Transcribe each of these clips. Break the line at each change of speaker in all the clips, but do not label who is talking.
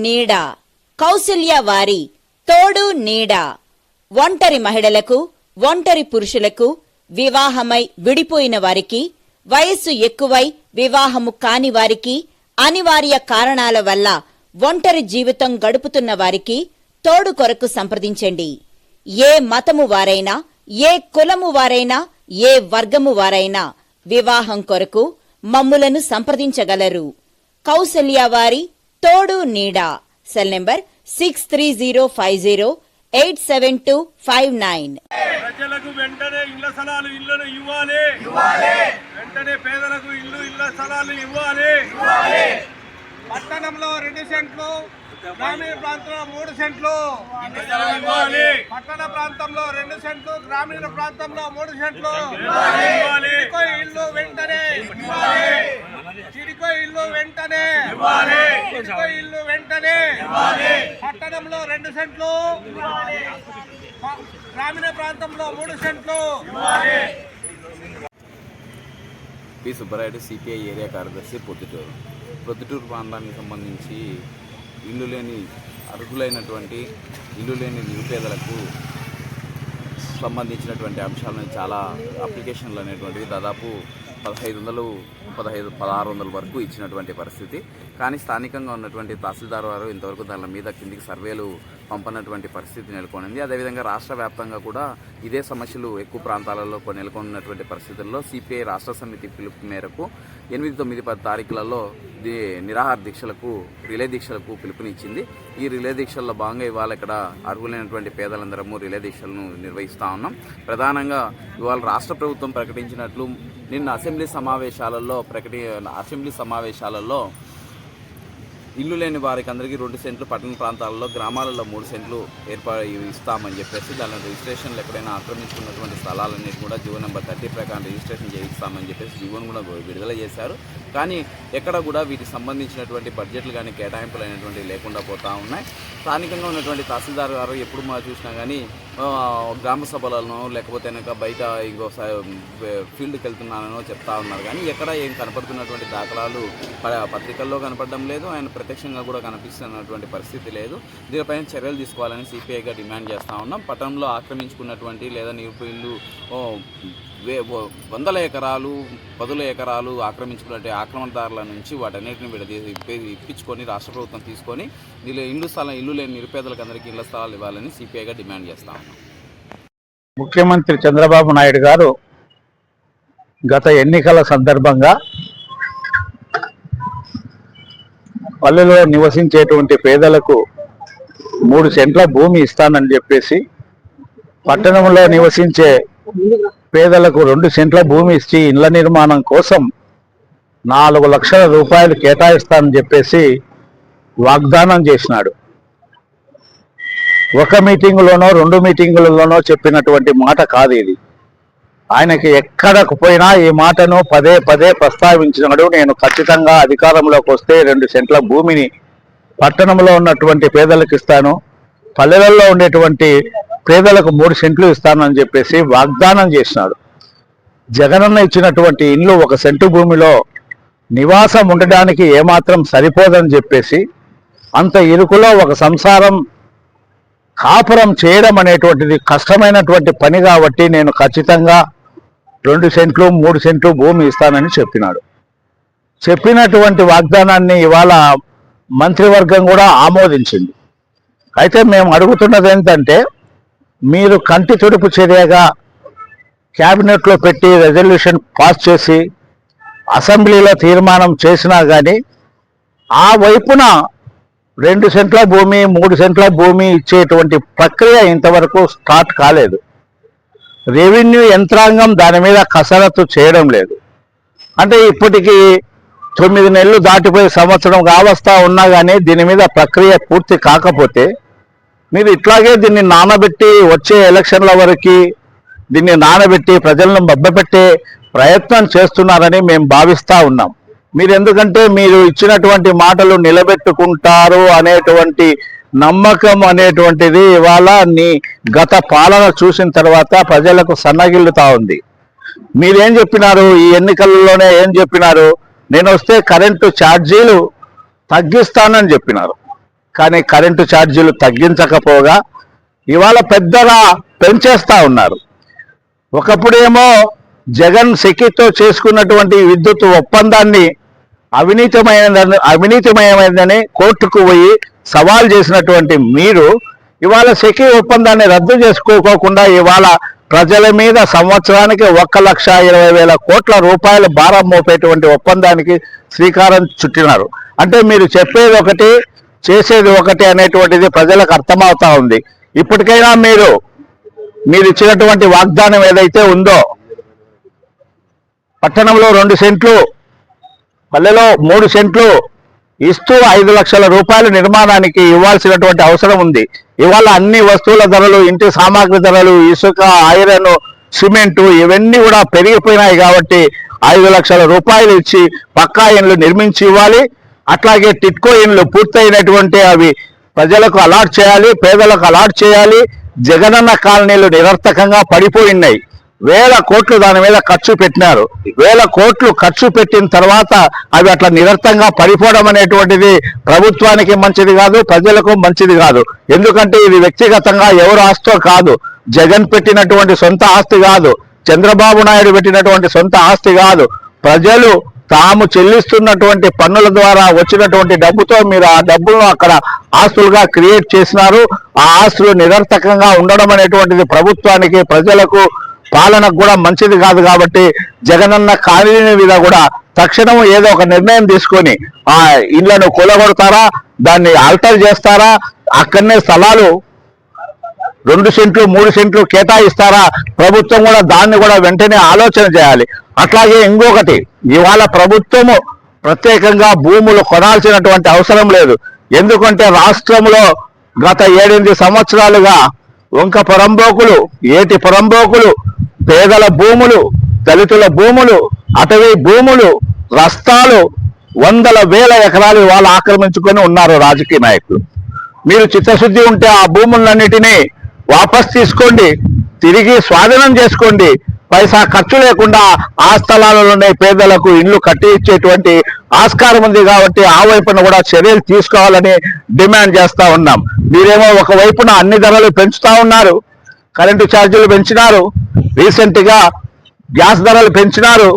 నీడ కౌసల్య వారి తోడు నీడ ఒంటరి మహిళలకు, ఒంటరి పురుషులకు, వివాహమై విడిపోయిన వారికి, వయస్సు ఎక్కువై వివాహము కాని వారికి, అనివార్య కారణాల వల్ల ఒంటరి జీవితం గడుపుతున్న వారికి తోడు కొరకు సంప్రదించండి. ఏ మతము వారైనా, ఏ కులము వారైనా, ఏ వర్గము వారైనా వివాహం కొరకు మమ్ములను సంప్రదించగలరు. కౌసల్య వారి తోడు నీడ. Cell number 6350508729.
ప్రజలకు వెంటనే ఇళ్ల స్థలాలు ఇళ్లను ఇవ్వాలి. వెంటనే పేదలకు ఇళ్ల స్థలాలు ఇవ్వాలి. పట్టణంలో 2 సెంట్లు, గ్రామీణ ప్రాంతంలో 3 సెంట్లు ఇవ్వాలి. పట్టణ ప్రాంతంలో 2 సెంట్లు, గ్రామీణ ప్రాంతంలో 3 సెంట్లు చిడికో ఇల్లు వెంటనే చిడికో ఇల్లు వెంటనే చిడికో ఇల్లు వెంటనే. పట్టణంలో 2 సెంట్లు, గ్రామీణ ప్రాంతంలో 3 సెంట్లు.
పి సుబ్బరాయుడు, సిపిఐ ఏరియా కార్యదర్శి, ప్రొద్దుటూరు ప్రాంతానికి సంబంధించి ఇల్లు లేని అర్హులైనటువంటి ఇల్లు లేని నిరుపేదలకు సంబంధించినటువంటి అంశాలను చాలా అప్లికేషన్లు అనేటువంటివి దాదాపు 1600 వరకు ఇచ్చినటువంటి పరిస్థితి. కానీ స్థానికంగా ఉన్నటువంటి తహసీల్దార్ వారు ఇంతవరకు దాని మీద కిందికి సర్వేలు పంపనటువంటి పరిస్థితి నెలకొనింది. అదేవిధంగా రాష్ట్ర వ్యాప్తంగా కూడా ఇదే సమస్యలు ఎక్కువ ప్రాంతాలలో నెలకొన్నటువంటి పరిస్థితుల్లో సిపిఐ రాష్ట్ర సమితి పిలుపు మేరకు 8, 9, 10 తారీఖులలో నిరాహార దీక్షలకు, రిలే దీక్షలకు పిలుపునిచ్చింది. ఈ రిలే దీక్షల్లో భాగంగా ఇవాళ ఇక్కడ అర్హులైనటువంటి పేదలందరము రిలే దీక్షలను నిర్వహిస్తూ ఉన్నాం. ప్రధానంగా ఇవాళ రాష్ట్ర ప్రభుత్వం ప్రకటించినట్లు నిన్న అసెంబ్లీ సమావేశాలలో ఇల్లు లేని వారికి అందరికీ 2 సెంట్లు, పట్టణ ప్రాంతాలలో, గ్రామాలలో 3 సెంట్లు ఇస్తామని చెప్పేసి దాని రిజిస్ట్రేషన్లు ఎక్కడైనా ఆక్రమించుకున్నటువంటి స్థలాలన్నిటి కూడా జీవో నెంబర్ 30 ప్రకారం రిజిస్ట్రేషన్ చేయిస్తామని చెప్పేసి జీవోను కూడా విడుదల చేశారు. కానీ ఎక్కడ కూడా వీటికి సంబంధించినటువంటి బడ్జెట్లు కానీ కేటాయింపులు అనేటువంటివి లేకుండా పోతూ ఉన్నాయి. స్థానికంగా ఉన్నటువంటి తహసీల్దార్ గారు ఎప్పుడు చూసినా కానీ గ్రామ సభలను లేకపోతే కనుక బయట ఇంకో ఫీల్డ్కి వెళ్తున్నానో చెప్తా ఉన్నారు. కానీ ఎక్కడ ఏం కనపడుతున్నటువంటి దాఖలాలు పత్రికల్లో కనపడడం లేదు, ఆయన ప్రత్యక్షంగా కూడా కనిపిస్తున్నటువంటి పరిస్థితి లేదు. దీనిపైన చర్యలు తీసుకోవాలని సిపిఐగా డిమాండ్ చేస్తూ ఉన్నాం. పట్టణంలో ఆక్రమించుకున్నటువంటి లేదా నిరుపేదలు 100 ఎకరాలు, 10 ఎకరాలు ఆక్రమించుకున్నట్టు ఆక్రమణదారుల నుంచి వాటన్నిటిని ఇప్పించుకొని రాష్ట్ర ప్రభుత్వం తీసుకొని ఇల్లు లేని నిరుపేదలకు అందరికీ ఇళ్ల స్థలాలు ఇవ్వాలని సిపిఐగా డిమాండ్ చేస్తా ఉన్నాం.
ముఖ్యమంత్రి చంద్రబాబు నాయుడు గారు గత ఎన్నికల సందర్భంగా పల్లెలో నివసించేటువంటి పేదలకు 3 సెంట్ల భూమి ఇస్తానని చెప్పేసి, పట్టణంలో నివసించే పేదలకు 2 సెంట్ల భూమి ఇచ్చి ఇళ్ల నిర్మాణం కోసం 4 లక్షల రూపాయలు కేటాయిస్తానని చెప్పేసి వాగ్దానం చేసినాడు. ఒక మీటింగులోనో 2 మీటింగులలోనో చెప్పినటువంటి మాట కాదు ఇది. ఆయనకి ఎక్కడకు పోయినా ఈ మాటను పదే ప్రస్తావించినాడు. నేను ఖచ్చితంగా అధికారంలోకి వస్తే 2 సెంట్ల భూమిని పట్టణంలో ఉన్నటువంటి పేదలకు ఇస్తాను, పల్లెలలో ఉండేటువంటి పేదలకు 3 సెంట్లు ఇస్తానని చెప్పేసి వాగ్దానం చేసినాడు. జగనన్న ఇచ్చినటువంటి ఇల్లు 1 సెంటు భూమిలో నివాసం ఉండడానికి ఏమాత్రం సరిపోదని చెప్పేసి, అంత ఇరుకులో ఒక సంసారం కాపురం చేయడం అనేటువంటిది కష్టమైనటువంటి పని కాబట్టి నేను ఖచ్చితంగా 2 సెంట్లు 3 సెంట్లు భూమి ఇస్తానని చెప్పినాడు. చెప్పినటువంటి వాగ్దానాన్ని ఇవాళ మంత్రివర్గం కూడా ఆమోదించింది. అయితే మేము అడుగుతున్నది ఏంటంటే, మీరు కంటి తుడుపు చర్యగా క్యాబినెట్లో పెట్టి రెజల్యూషన్ పాస్ చేసి అసెంబ్లీలో తీర్మానం చేసినా కానీ ఆ వైపున 2 సెంట్ల భూమి 3 సెంట్ల భూమి ఇచ్చేటువంటి ప్రక్రియ ఇంతవరకు స్టార్ట్ కాలేదు. రెవెన్యూ యంత్రాంగం దాని మీద కసరత్తు చేయడం లేదు. అంటే ఇప్పటికీ 9 నెలలు దాటిపోయి సంవత్సరం కావస్తా ఉన్నా కానీ దీని మీద ప్రక్రియ పూర్తి కాకపోతే మీరు ఇట్లాగే దీన్ని నానబెట్టి వచ్చే ఎలక్షన్ల వరకు దీన్ని నానబెట్టి ప్రజలను మభ్యపెట్టే ప్రయత్నం చేస్తున్నారని మేము భావిస్తూ ఉన్నాం. మీరు ఎందుకంటే మీరు ఇచ్చినటువంటి మాటలు నిలబెట్టుకుంటారు అనేటువంటి నమ్మకం అనేటువంటిది ఇవాళ గత పాలన చూసిన తర్వాత ప్రజలకు సన్నగిల్లుతా ఉంది. మీరేం చెప్పినారు ఈ ఎన్నికల్లోనే? ఏం చెప్పినారు? నేను వస్తే కరెంటు ఛార్జీలు తగ్గిస్తానని చెప్పినారు. కానీ కరెంటు ఛార్జీలు తగ్గించకపోగా ఇవాళ పెద్దగా పెంచేస్తా ఉన్నారు. ఒకప్పుడేమో జగన్ సెకితో చేసుకున్నటువంటి విద్యుత్ ఒప్పందాన్ని అవినీతిమయమైందని కోర్టుకు పోయి సవాల్ చేసినటువంటి మీరు ఇవాళ సెకి ఒప్పందాన్ని రద్దు చేసుకోకుండా ఇవాళ ప్రజల మీద సంవత్సరానికి 1,20,000 కోట్ల రూపాయల భారం మోపేటువంటి ఒప్పందానికి శ్రీకారం చుట్టినారు. అంటే మీరు చెప్పేది ఒకటి చేసేది ఒకటి అనేటువంటిది ప్రజలకు అర్థమవుతా ఉంది. ఇప్పటికైనా మీరు ఇచ్చినటువంటి వాగ్దానం ఏదైతే ఉందో, పట్టణంలో 2 సెంట్లు, పల్లెలో 3 సెంట్లు ఇస్తూ 5 లక్షల రూపాయల నిర్మాణానికి ఇవ్వాల్సినటువంటి అవసరం ఉంది. ఇవాళ అన్ని వస్తువుల ధరలు, ఇంటి సామాగ్రి ధరలు, ఇసుక, ఐరన్, సిమెంటు ఇవన్నీ కూడా పెరిగిపోయినాయి. కాబట్టి 5 లక్షల రూపాయలు ఇచ్చి పక్కా ఇండ్లు నిర్మించి ఇవ్వాలి. అట్లాగే టిట్కో ఇండ్లు పూర్తయినటువంటి అవి ప్రజలకు అలాట్ చేయాలి, పేదలకు అలాట్ చేయాలి. జగనన్న కాలనీలు నిరర్థకంగా పడిపోయినాయి. 1000 కోట్లు దాని మీద ఖర్చు పెట్టినారు. 1000 కోట్లు ఖర్చు పెట్టిన తర్వాత అవి అట్లా నిరర్థంగా పడిపోవడం అనేటువంటిది ప్రభుత్వానికి మంచిది కాదు, ప్రజలకు మంచిది కాదు. ఎందుకంటే ఇది వ్యక్తిగతంగా ఎవరు ఆస్తో కాదు, జగన్ పెట్టినటువంటి సొంత ఆస్తి కాదు, చంద్రబాబు నాయుడు పెట్టినటువంటి సొంత ఆస్తి కాదు. ప్రజలు తాము చెల్లిస్తున్నటువంటి పన్నుల ద్వారా వచ్చినటువంటి డబ్బుతో మీరు ఆ డబ్బులను అక్కడ ఆస్తులుగా క్రియేట్ చేసినారు. ఆ ఆస్తులు నిరర్థకంగా ఉండడం అనేటువంటిది ప్రభుత్వానికి, ప్రజలకు, పాలనకు కూడా మంచిది కాదు. కాబట్టి జగనన్న కాలనీ మీద కూడా తక్షణం ఏదో ఒక నిర్ణయం తీసుకొని ఆ ఇళ్లను కూలగొడతారా, దాన్ని ఆల్టర్ చేస్తారా, అక్కడనే స్థలాలు 2 సెంట్లు 3 సెంట్లు కేటాయిస్తారా, ప్రభుత్వం కూడా దాన్ని కూడా వెంటనే ఆలోచన చేయాలి. అట్లాగే ఇంకొకటి, ఇవాళ ప్రభుత్వము ప్రత్యేకంగా భూములు కొనాల్సినటువంటి అవసరం లేదు. ఎందుకంటే రాష్ట్రంలో గత 7-8 సంవత్సరాలుగా వంక పొరంబోకులు, ఏటి పొరంబోకులు, పేదల భూములు, దళితుల భూములు, అటవీ భూములు, రస్తాలు, 100,000 ఎకరాలు వాళ్ళు ఆక్రమించుకొని ఉన్నారు రాజకీయ నాయకులు. మీరు చిత్తశుద్ధి ఉంటే ఆ భూములన్నిటినీ వాపస్ తీసుకోండి, తిరిగి స్వాధీనం చేసుకోండి. పైసా ఖర్చు లేకుండా ఆ స్థలాలలోనే పేదలకు ఇళ్లు కట్టి ఇచ్చేటువంటి ఆస్కారం ఉంది. కాబట్టి ఆ వైపున కూడా చర్యలు తీసుకోవాలని డిమాండ్ చేస్తా ఉన్నాం. మీరేమో ఒకవైపున అన్ని ధరలు పెంచుతా ఉన్నారు, కరెంటు ఛార్జీలు పెంచినారు, రీసెంట్ గా గ్యాస్ ధరలు పెంచినారు,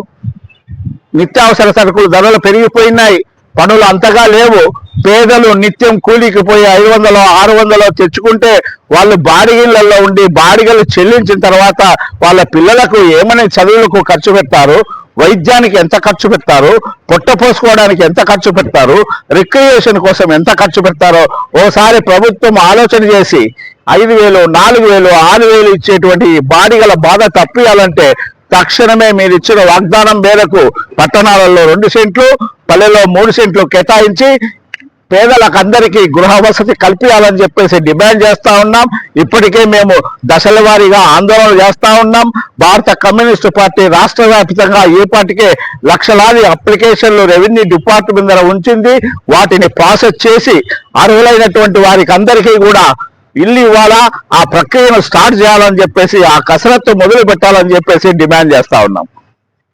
నిత్యావసర సరుకులు ధరలు పెరిగిపోయినాయి, పనులు అంతగా లేవు. పేదలు నిత్యం కూలీకి పోయి 500 600 తెచ్చుకుంటే వాళ్ళు బాడిగిళ్లలో ఉండి బాడిగలు చెల్లించిన తర్వాత వాళ్ళ పిల్లలకు ఏమని చదువులకు ఖర్చు పెడతారు, వైద్యానికి ఎంత ఖర్చు పెడతారు, పొట్ట పోసుకోవడానికి ఎంత ఖర్చు పెడతారు, రిక్రియేషన్ కోసం ఎంత ఖర్చు పెడతారో ఓసారి ప్రభుత్వం ఆలోచన చేసి 5,000 4,000 6,000 ఇచ్చేటువంటి బాడిగల బాధ తప్పియాలంటే తక్షణమే మీరు ఇచ్చిన వాగ్దానం మేరకు పట్టణాలలో 2 సెంట్లు, పల్లెలో 3 సెంట్లు కేటాయించి పేదలకు అందరికీ గృహ వసతి కల్పించాలని చెప్పేసి డిమాండ్ చేస్తా ఉన్నాం. ఇప్పటికే మేము దశల వారీగా ఆందోళన చేస్తా ఉన్నాం. భారత కమ్యూనిస్టు పార్టీ రాష్ట్ర వ్యాప్తంగా ఈ పార్టీకే లక్షలాది అప్లికేషన్లు రెవెన్యూ డిపార్ట్మెంట్ దగ్గర ఉంచింది. వాటిని ప్రాసెస్ చేసి అర్హులైనటువంటి వారికి అందరికీ కూడా ఇల్లు ఇవ్వాలా, ఆ ప్రక్రియను స్టార్ట్ చేయాలని చెప్పేసి, ఆ కసరత్తు మొదలు పెట్టాలని చెప్పేసి డిమాండ్ చేస్తా ఉన్నాం.